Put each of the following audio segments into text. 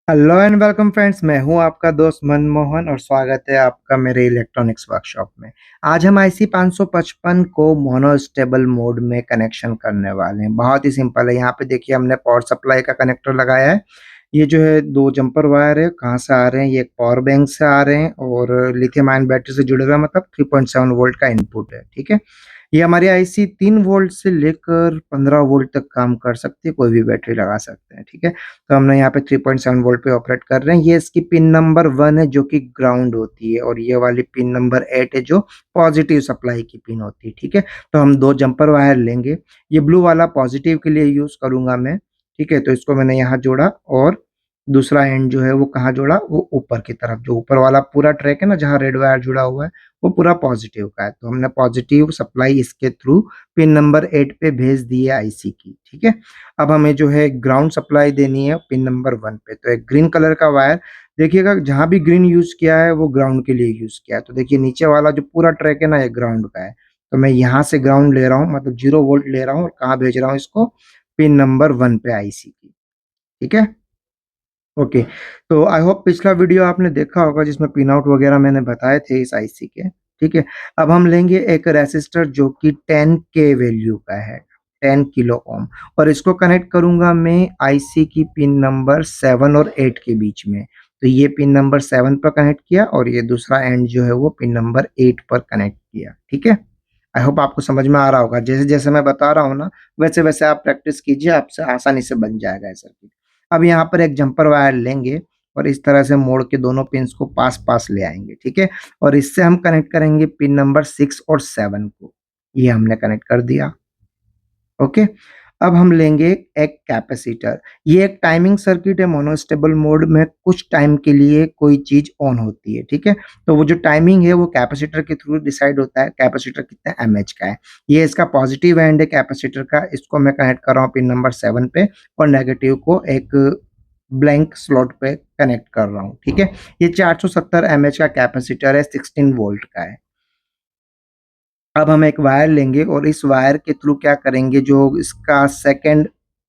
Hello and welcome friends. मैं हूं आपका दोस्त मनमोहन और स्वागत है आपका मेरे इलेक्ट्रॉनिक्स वर्कशॉप में। आज हम IC 555 को मोनोस्टेबल मोड में कनेक्शन करने वाले हैं। बहुत ही सिंपल है। यहाँ पे देखिए हमने पावर सप्लाई का कनेक्टर लगाया है। ये जो है दो जंपर वायर है, कहाँ से आ रहे हैं, ये एक पावर बैंक से आ रहे हैं और लिथियम आयन बैटरी से जुड़े हुए हैं, मतलब 3.7 वोल्ट का इनपुट है। ठीक है, ये हमारी IC 3 वोल्ट से लेकर 15 वोल्ट तक काम कर सकती है, कोई भी बैटरी लगा सकते हैं। ठीक है, तो हमने यहाँ पे 3.7 वोल्ट पे ऑपरेट कर रहे हैं। ये इसकी पिन नंबर 1 है जो कि ग्राउंड होती है, और ये वाली पिन नंबर 8 है जो पॉजिटिव सप्लाई की पिन होती है। ठीक है, तो हम दो जंपर वायर लेंगे। ये ब्लू वाला पॉजिटिव के लिए यूज करूंगा मैं। ठीक है, तो इसको मैंने यहाँ जोड़ा और दूसरा एंड जो है वो कहाँ जोड़ा, वो ऊपर की तरफ। जो ऊपर वाला पूरा ट्रैक है ना, जहाँ रेड वायर जुड़ा हुआ है, वो पूरा पॉजिटिव का है। तो हमने पॉजिटिव सप्लाई इसके थ्रू पिन नंबर 8 पे भेज दी है IC की। ठीक है, अब हमें जो है ग्राउंड सप्लाई देनी है पिन नंबर 1 पे। तो एक ग्रीन कलर का वायर, देखिएगा जहां भी ग्रीन यूज किया है वो ग्राउंड के लिए यूज किया है। तो देखिए नीचे वाला जो पूरा ट्रैक है ना, ये ग्राउंड का है। तो मैं यहाँ से ग्राउंड ले रहा हूँ, मतलब 0 वोल्ट ले रहा हूँ, और कहाँ भेज रहा हूँ इसको, पिन नंबर 1 पे IC की। ठीक है, ओके। तो आई होप पिछला वीडियो आपने देखा होगा जिसमें पिन आउट वगैरह मैंने बताए थे इस IC के। ठीक है, अब हम लेंगे एक रेसिस्टर जो कि 10 के वैल्यू का है, 10 किलो ओम, और इसको कनेक्ट करूंगा मैं IC की पिन नंबर 7 और 8 के बीच में। तो ये पिन नंबर 7 पर कनेक्ट किया और ये दूसरा एंड जो है वो पिन नंबर 8 पर कनेक्ट किया। ठीक है, आई होप आपको समझ में आ रहा होगा। जैसे जैसे मैं बता रहा हूँ ना, वैसे वैसे आप प्रैक्टिस कीजिए, आपसे आसानी से बन जाएगा सर्किट। अब यहाँ पर एक जंपर वायर लेंगे और इस तरह से मोड़ के दोनों पिंस को पास पास ले आएंगे। ठीक है, और इससे हम कनेक्ट करेंगे पिन नंबर 6 और 7 को। ये हमने कनेक्ट कर दिया। ओके, अब हम लेंगे एक कैपेसिटर। ये एक टाइमिंग सर्किट है। मोनोस्टेबल मोड में कुछ टाइम के लिए कोई चीज ऑन होती है। ठीक है, तो वो जो टाइमिंग है वो कैपेसिटर के थ्रू डिसाइड होता है। कैपेसिटर कितने mH का है। ये इसका पॉजिटिव एंड है कैपेसिटर का, इसको मैं कनेक्ट कर रहा हूँ पिन नंबर 7 पे, और नेगेटिव को एक ब्लैंक स्लॉट पे कनेक्ट कर रहा हूँ। ठीक है, ये 470 mH का कैपेसिटर है, 16 वोल्ट का है। अब हम एक वायर लेंगे और इस वायर के थ्रू क्या करेंगे, जो इसका सेकंड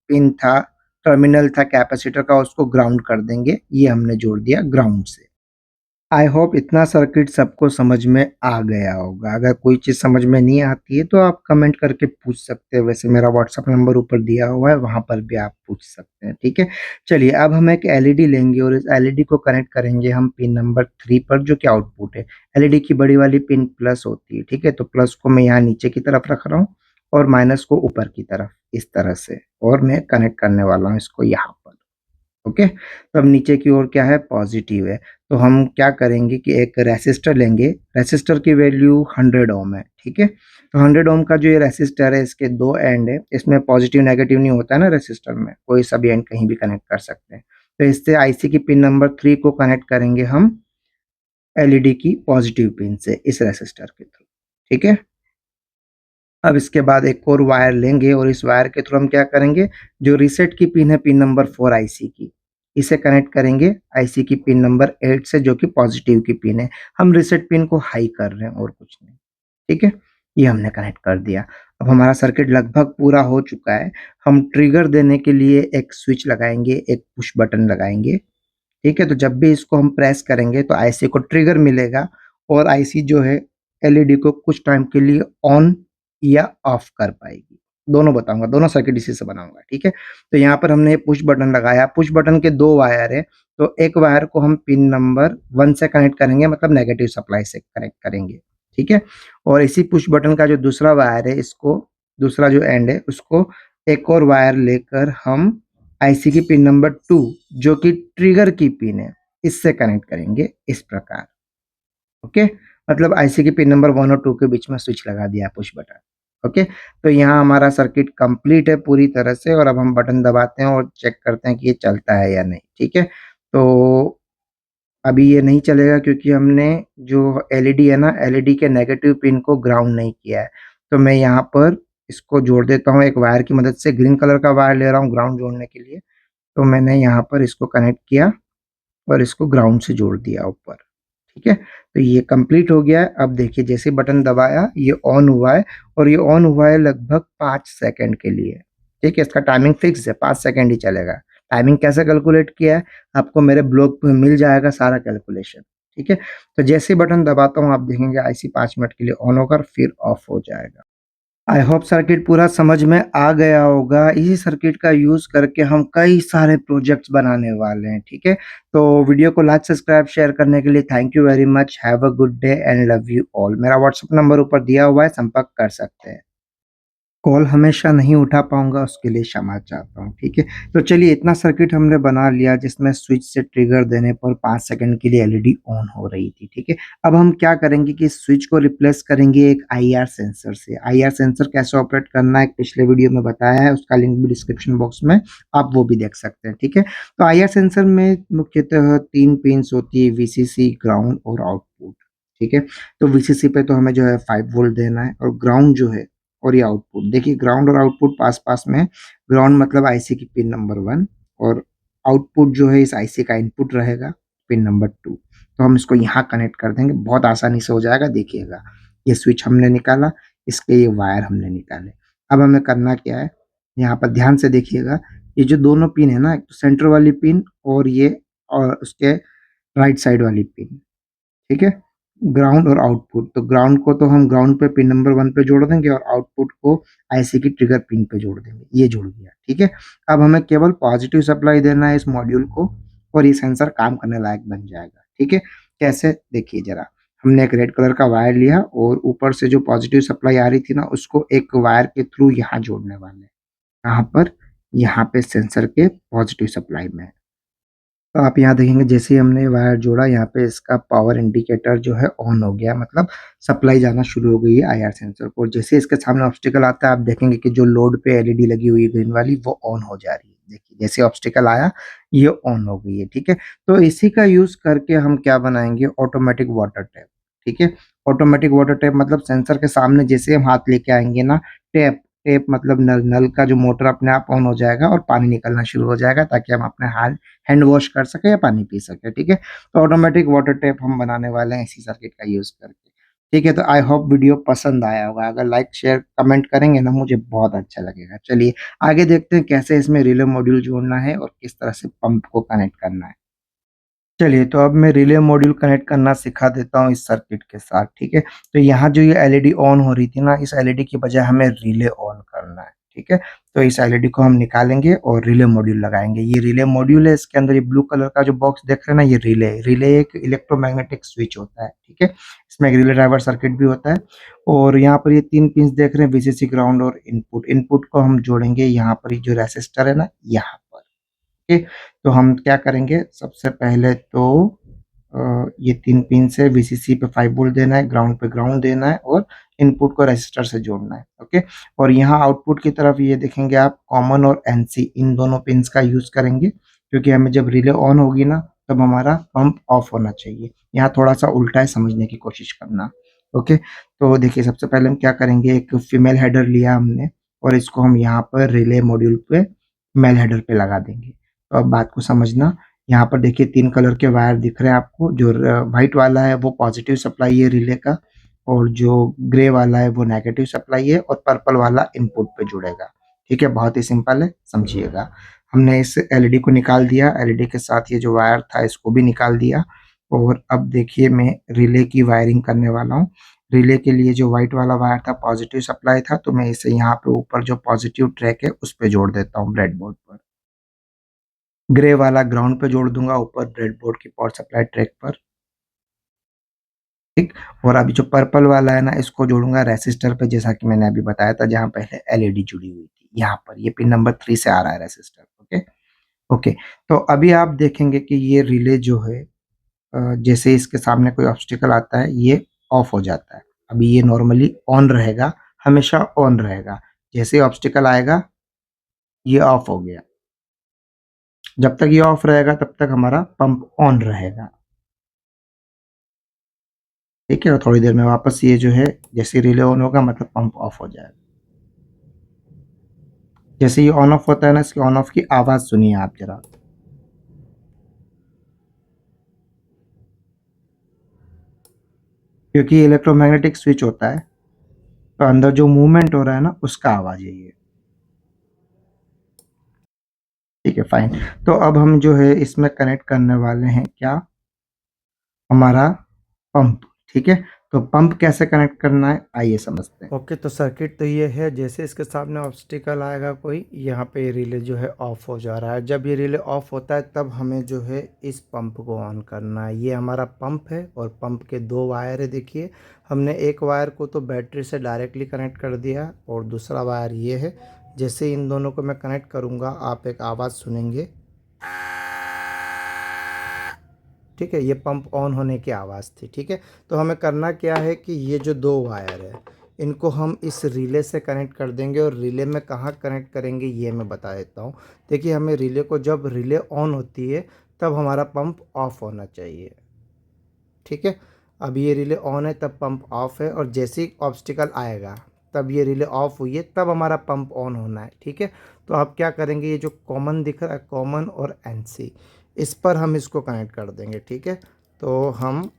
पिन था, टर्मिनल था कैपेसिटर का, उसको ग्राउंड कर देंगे। ये हमने जोड़ दिया ग्राउंड से। आई होप इतना सर्किट सबको समझ में आ गया होगा। अगर कोई चीज़ समझ में नहीं आती है तो आप कमेंट करके पूछ सकते हैं। वैसे मेरा व्हाट्सएप नंबर ऊपर दिया हुआ है, वहाँ पर भी आप पूछ सकते हैं। ठीक है, चलिए अब हम एक LED लेंगे और इस LED को कनेक्ट करेंगे हम पिन नंबर 3 पर, जो कि आउटपुट है। LED की बड़ी वाली पिन प्लस होती है। ठीक है, तो प्लस को मैं यहाँ नीचे की तरफ रख रहा हूँ और माइनस को ऊपर की तरफ, इस तरह से, और मैं कनेक्ट करने वाला हूँ इसको यहाँ पर। ओके, तो अब नीचे की ओर क्या है, पॉजिटिव है। तो हम क्या करेंगे कि एक रेसिस्टर लेंगे। रेसिस्टर की वैल्यू 100 ओम है। ठीक है, तो 100 ओम का जो ये रेसिस्टर है, इसके दो एंड है। इसमें पॉजिटिव नेगेटिव नहीं होता है ना रेसिस्टर में, कोई सा भी एंड कहीं भी कनेक्ट कर सकते हैं। तो इससे IC की पिन नंबर 3 को कनेक्ट करेंगे हम LED की पॉजिटिव पिन से, इस रेसिस्टर के थ्रू। ठीक है, अब इसके बाद एक और वायर लेंगे और इस वायर के थ्रू हम क्या करेंगे, जो रीसेट की पिन है, पिन नंबर 4 IC की, इसे कनेक्ट करेंगे IC की पिन नंबर 8 से, जो कि पॉजिटिव की पिन है। हम रीसेट पिन को हाई कर रहे हैं और कुछ नहीं। ठीक है, ये हमने कनेक्ट कर दिया। अब हमारा सर्किट लगभग पूरा हो चुका है। हम ट्रिगर देने के लिए एक स्विच लगाएंगे, एक पुश बटन लगाएंगे। ठीक है, तो जब भी इसको हम प्रेस करेंगे तो IC को ट्रिगर मिलेगा और IC जो है LED को कुछ टाइम के लिए ऑन या ऑफ कर पाएगी। दोनों बताऊँगा, दोनों सर्किट इसी से बनाऊँगा। ठीक है, तो यहाँ पर हमने पुश बटन लगाया। पुश बटन के 2 वायर है, तो एक वायर को हम पिन नंबर 1 से कनेक्ट करेंगे, मतलब नेगेटिव सप्लाई से कनेक्ट करेंगे। ठीक है, और इसी पुश बटन का जो दूसरा वायर है, इसको, दूसरा जो एंड है, उसको एक और वायर लेकर हम IC की पिन नंबर 2, जो कि ट्रिगर की पिन है, इससे कनेक्ट करेंगे इस प्रकार। ओके, मतलब IC की पिन नंबर 1 और 2 के बीच में स्विच लगा दिया पुश बटन। ओके, तो यहाँ हमारा सर्किट कंप्लीट है पूरी तरह से, और अब हम बटन दबाते हैं और चेक करते हैं कि ये चलता है या नहीं। ठीक है, तो अभी ये नहीं चलेगा क्योंकि हमने जो LED है ना, LED के नेगेटिव पिन को ग्राउंड नहीं किया है। तो मैं यहाँ पर इसको जोड़ देता हूँ एक वायर की मदद से। ग्रीन कलर का वायर ले रहा हूँ ग्राउंड जोड़ने के लिए। तो मैंने यहाँ पर इसको कनेक्ट किया और इसको ग्राउंड से जोड़ दिया ऊपर। ठीक है, तो ये कंप्लीट हो गया है। अब देखिए जैसे बटन दबाया ये ऑन हुआ है, और ये ऑन हुआ है लगभग 5 सेकंड के लिए। ठीक है, इसका टाइमिंग फिक्स है, 5 सेकंड ही चलेगा। टाइमिंग कैसे कैलकुलेट किया है आपको मेरे ब्लॉग पे मिल जाएगा सारा कैलकुलेशन, ठीक है। तो जैसे ही बटन दबाता हूँ आप देखेंगे आईसी 5 मिनट के लिए ऑन होगा और फिर ऑफ हो जाएगा। आई होप सर्किट पूरा समझ में आ गया होगा। इसी सर्किट का यूज़ करके हम कई सारे प्रोजेक्ट्स बनाने वाले हैं, ठीक है। तो वीडियो को लाइक सब्सक्राइब शेयर करने के लिए thank you very much. Have a good day and love you all. मेरा व्हाट्सएप नंबर ऊपर दिया हुआ है, संपर्क कर सकते हैं। कॉल हमेशा नहीं उठा पाऊँगा, उसके लिए क्षमा चाहता हूँ, ठीक है? तो चलिए इतना सर्किट हमने बना लिया जिसमें स्विच से ट्रिगर देने पर 5 सेकंड के लिए एलईडी ऑन हो रही थी, ठीक है? अब हम क्या करेंगे कि इस स्विच को रिप्लेस करेंगे एक आईआर सेंसर से। आईआर सेंसर कैसे ऑपरेट करना है एक पिछले वीडियो में बताया है, उसका लिंक भी डिस्क्रिप्शन बॉक्स में आप वो भी देख सकते हैं, ठीक है? तो आईआर सेंसर में मुख्यतः 3 पिन्स होती है वीसीसी, ग्राउंड और आउटपुट, ठीक है? तो वीसीसी पे तो हमें जो है 5 वोल्ट देना है और ग्राउंड जो है और ये आउटपुट देखिए ग्राउंड और आउटपुट पास-पास में है। ग्राउंड मतलब आईसी की पिन नंबर 1 और आउटपुट जो है इस आईसी का इनपुट रहेगा, पिन नंबर 2। तो हम इसको यहाँ कनेक्ट कर देंगे, बहुत आसानी से हो जाएगा देखिएगा। ये स्विच हमने निकाला, इसके ये वायर हमने निकाले। अब हमें करना क्या है, यहाँ पर ध्यान से देखिएगा, ये जो दोनों पिन है ना, एक तो सेंटर वाली पिन और ये और उसके राइट साइड वाली पिन, ठीक है? ग्राउंड और आउटपुट, तो ग्राउंड को तो हम ग्राउंड पे पिन नंबर 1 पे जोड़ देंगे और आउटपुट को आईसी की ट्रिगर पिन पे जोड़ देंगे, ये जुड़ गया, ठीक है? अब हमें केवल पॉजिटिव सप्लाई देना है इस मॉड्यूल को और ये सेंसर काम करने लायक बन जाएगा, ठीक है? कैसे? देखिए ज़रा, हमने एक रेड कलर का वायर लिया और ऊपर से जो पॉजिटिव सप्लाई आ रही थी ना, उसको एक वायर के थ्रू यहाँ जोड़ने वाले हैं। कहाँ पर? यहाँ पे सेंसर के पॉजिटिव सप्लाई में। तो आप यहाँ देखेंगे जैसे ही हमने वायर जोड़ा यहाँ पे इसका पावर इंडिकेटर जो है ऑन हो गया मतलब सप्लाई जाना शुरू हो गई है आईआर सेंसर को। और जैसे इसके सामने ऑब्स्टिकल आता है आप देखेंगे कि जो लोड पे एलईडी लगी हुई है ग्रीन वाली वो ऑन हो जा रही है। देखिए जैसे ऑब्स्टिकल आया ये ऑन हो गई है, ठीक है। तो इसी का यूज़ करके हम क्या बनाएँगे ऑटोमेटिक वाटर टैप, ठीक है। ऑटोमेटिक वाटर टैप मतलब सेंसर के सामने जैसे हम हाथ लेके आएँगे ना टैप टैप मतलब नल, नल का जो मोटर अपने आप ऑन हो जाएगा और पानी निकलना शुरू हो जाएगा ताकि हम अपने हाथ हैंड वॉश कर सके या पानी पी सके, ठीक है। तो ऑटोमेटिक वाटर टैप हम बनाने वाले हैं इसी सर्किट का यूज़ करके, ठीक है। तो आई होप वीडियो पसंद आया होगा, अगर लाइक शेयर कमेंट करेंगे ना मुझे बहुत अच्छा लगेगा। चलिए आगे देखते हैं कैसे इसमें रिले मॉड्यूल जोड़ना है और किस तरह से पंप को कनेक्ट करना है। चलिए, तो अब मैं रिले मॉड्यूल कनेक्ट करना सिखा देता हूँ इस सर्किट के साथ, ठीक है? तो यहाँ जो ये एलईडी ऑन हो रही थी ना, इस एलईडी की बजाय हमें रिले ऑन करना है, ठीक है? तो इस एलईडी को हम निकालेंगे और रिले मॉड्यूल लगाएँगे। ये रिले मॉड्यूल है, इसके अंदर ये ब्लू कलर का जो बॉक्स देख रहे हैं ना, ये रिले है। रिले एक इलेक्ट्रोमैग्नेटिक स्विच होता है, ठीक है? इसमें एक रिले ड्राइवर सर्किट भी होता है और यहाँ पर ये 3 पिन्स देख रहे हैं, वीसीसी, ग्राउंड और इनपुट। इनपुट को हम जोड़ेंगे यहाँ पर ये जो रेसिस्टर है ना, यहाँ पर। ओके, तो हम क्या करेंगे सबसे पहले तो ये 3 पिन से वीसीसी पे 5 वोल्ट देना है, ग्राउंड पे ग्राउंड देना है और इनपुट को रजिस्टर से जोड़ना है, ओके। और यहाँ आउटपुट की तरफ ये देखेंगे आप कॉमन और एनसी इन दोनों पिन्स का यूज़ करेंगे क्योंकि हमें जब रिले ऑन होगी ना तब हमारा पंप ऑफ होना चाहिए। यहाँ थोड़ा-सा उल्टा है समझने की कोशिश करना, ओके। तो देखिए सबसे पहले हम क्या करेंगे एक फीमेल हेडर लिया हमने और इसको हम यहाँ पर रिले मॉड्यूल पे मेल हेडर पे लगा देंगे। तो अब बात को समझना, यहाँ पर देखिए 3 कलर के वायर दिख रहे हैं आपको, जो व्हाइट वाला है वो पॉजिटिव सप्लाई है रिले का और जो ग्रे वाला है वो नेगेटिव सप्लाई है और पर्पल वाला इनपुट पे जुड़ेगा। ठीक है, बहुत ही सिंपल है, समझिएगा। हमने इस एलईडी को निकाल दिया, एलईडी के साथ ये जो वायर था इसको भी निकाल दिया और अब देखिए मैं रिले की वायरिंग करने वाला हूँ। रिले के लिए जो व्हाइट वाला वायर था पॉजिटिव सप्लाई था, तो मैं इसे यहाँ पे ऊपर जो पॉजिटिव ट्रैक है उस पे जोड़ देता हूँ ब्रेडबोर्ड पर। ग्रे वाला ग्राउंड पे जोड़ दूँगा ऊपर ब्रेडबोर्ड की पावर सप्लाई ट्रैक पर, ठीक? और अभी जो पर्पल वाला है ना इसको जोड़ूँगा रेसिस्टर पे जैसा कि मैंने अभी बताया था जहाँ पहले एलईडी जुड़ी हुई थी, यहाँ पर ये पिन नंबर 3 से आ रहा है रेसिस्टर, ओके? ओके, तो अभी आप देखेंगे कि ये रिले जो है जैसे इसके सामने कोई ऑब्स्टिकल आता है ये ऑफ हो जाता है। अभी ये नॉर्मली ऑन रहेगा, हमेशा ऑन रहेगा, जैसे ही ऑब्स्टिकल आएगा ये ऑफ हो गया। जब तक ये ऑफ रहेगा तब तक हमारा पंप ऑन रहेगा। ठीक है और थोड़ी देर में वापस ये जो है जैसे रिले ऑन होगा मतलब पंप ऑफ हो जाएगा। जैसे ये ऑन ऑफ होता है ना इसकी ऑन ऑफ की आवाज़ सुनिए आप ज़रा। क्योंकि ये इलेक्ट्रोमैग्नेटिक स्विच होता है तो अंदर जो मूवमेंट हो रहा है ना उसका आवाज़ है ये। ठीक है, फाइन। तो अब हम जो है इसमें कनेक्ट करने वाले हैं क्या, हमारा पंप। ठीक है, तो पंप कैसे कनेक्ट करना है आइए समझते हैं। ओके, तो सर्किट तो ये है, जैसे इसके सामने ऑब्स्टिकल आएगा कोई, यहाँ पे ये रिले जो है ऑफ हो जा रहा है। जब ये रिले ऑफ होता है तब हमें जो है इस पंप को ऑन करना है। ये हमारा पंप है और पंप के दो वायर है। देखिए, हमने एक वायर को तो बैटरी से डायरेक्टली कनेक्ट कर दिया और दूसरा वायर ये है। जैसे इन दोनों को मैं कनेक्ट करूँगा आप एक आवाज़ सुनेंगे। ठीक है, ये पंप ऑन होने की आवाज़ थी। ठीक है, तो हमें करना क्या है कि ये जो दो वायर है इनको हम इस रिले से कनेक्ट कर देंगे, और रिले में कहाँ कनेक्ट करेंगे ये मैं बता देता हूँ। देखिए, हमें रिले को, जब रिले ऑन होती है तब हमारा पंप ऑफ होना चाहिए। ठीक है, अब ये रिले ऑन है तब पंप ऑफ है, और जैसे ही ऑब्स्टिकल आएगा तब ये रिले ऑफ हुई है तब हमारा पंप ऑन होना है। ठीक है, तो आप क्या करेंगे, ये जो कॉमन दिख रहा है, कॉमन और एनसी, इस पर हम इसको कनेक्ट कर देंगे। ठीक है, तो हम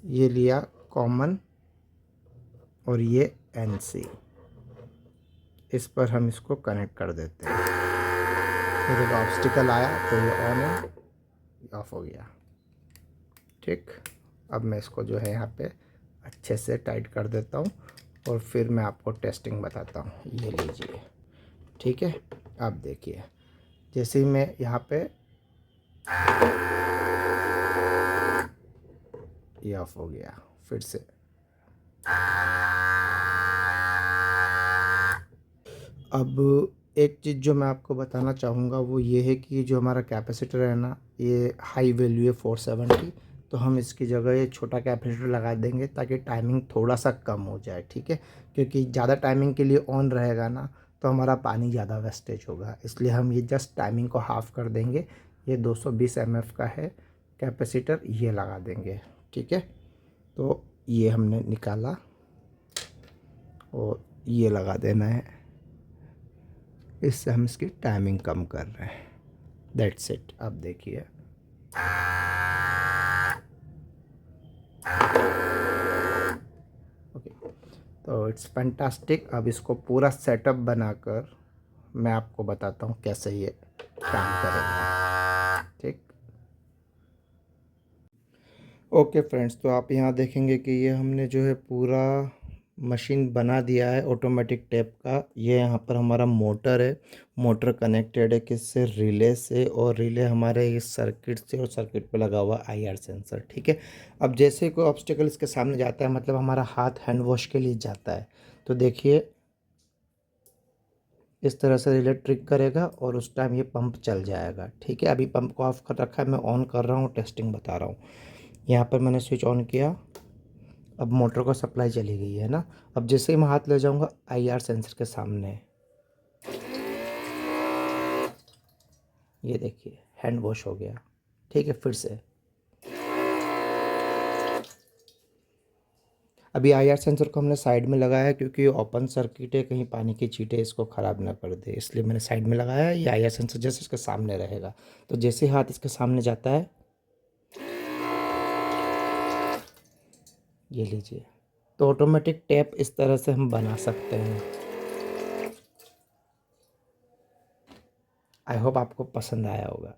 ये लिया कॉमन और ये एनसी, इस पर हम इसको कनेक्ट कर देते हैं। तो जब ऑब्स्टिकल आया तो ये ऑन है, ऑफ हो गया। ठीक, अब मैं इसको जो है यहाँ पे अच्छे से टाइट कर देता हूँ और फिर मैं आपको टेस्टिंग बताता हूँ। ये लीजिए। ठीक है, अब देखिए, जैसे ही मैं यहाँ पे, ये ऑफ हो गया। फिर से अब एक चीज़ जो मैं आपको बताना चाहूँगा वो ये है कि जो हमारा कैपेसिटर है ना, ये हाई वैल्यू है 470, तो हम इसकी जगह ये छोटा कैपेसिटर लगा देंगे ताकि टाइमिंग थोड़ा सा कम हो जाए। ठीक है, क्योंकि ज़्यादा टाइमिंग के लिए ऑन रहेगा ना तो हमारा पानी ज़्यादा वेस्टेज होगा, इसलिए हम ये जस्ट टाइमिंग को हाफ़ कर देंगे। ये 220 mF का है कैपेसिटर, ये लगा देंगे। ठीक है, तो ये हमने निकाला और ये लगा देना है, इससे हम इसकी टाइमिंग कम कर रहे हैं। That's it. अब देखिए, ओके, तो इट्स फैंटास्टिक। अब इसको पूरा सेटअप बनाकर मैं आपको बताता हूँ कैसे ये काम करेगा। ठीक, ओके फ्रेंड्स, तो आप यहाँ देखेंगे कि ये हमने जो है पूरा मशीन बना दिया है ऑटोमेटिक टैप का। ये यहाँ पर हमारा मोटर है, मोटर कनेक्टेड है किससे, रिले से, और रिले हमारे इस सर्किट से, और सर्किट पे लगा हुआ IR सेंसर। ठीक है, अब जैसे कोई ऑब्स्टेकल इसके सामने जाता है, मतलब हमारा हाथ हैंड वॉश के लिए जाता है, तो देखिए इस तरह से रिले ट्रिक करेगा और उस टाइम ये पंप चल जाएगा। ठीक है, अभी पंप को ऑफ कर रखा है, मैं ऑन कर रहा हूँ, टेस्टिंग बता रहा हूँ। यहाँ पर मैंने स्विच ऑन किया, अब मोटर को सप्लाई चली गई है ना। अब जैसे ही मैं हाथ ले जाऊंगा IR सेंसर के सामने, ये देखिए हैंड वॉश हो गया। ठीक है, फिर से अभी IR सेंसर को हमने साइड में लगाया क्योंकि ये ओपन सर्किट है, कहीं पानी की छींटे इसको ख़राब ना कर दे, इसलिए मैंने साइड में लगाया। ये IR सेंसर जैसे इसके सामने रहेगा, तो जैसे ही हाथ इसके सामने जाता है, ये लीजिए, तो ऑटोमेटिक टैप इस तरह से हम बना सकते हैं। आई होप आपको पसंद आया होगा।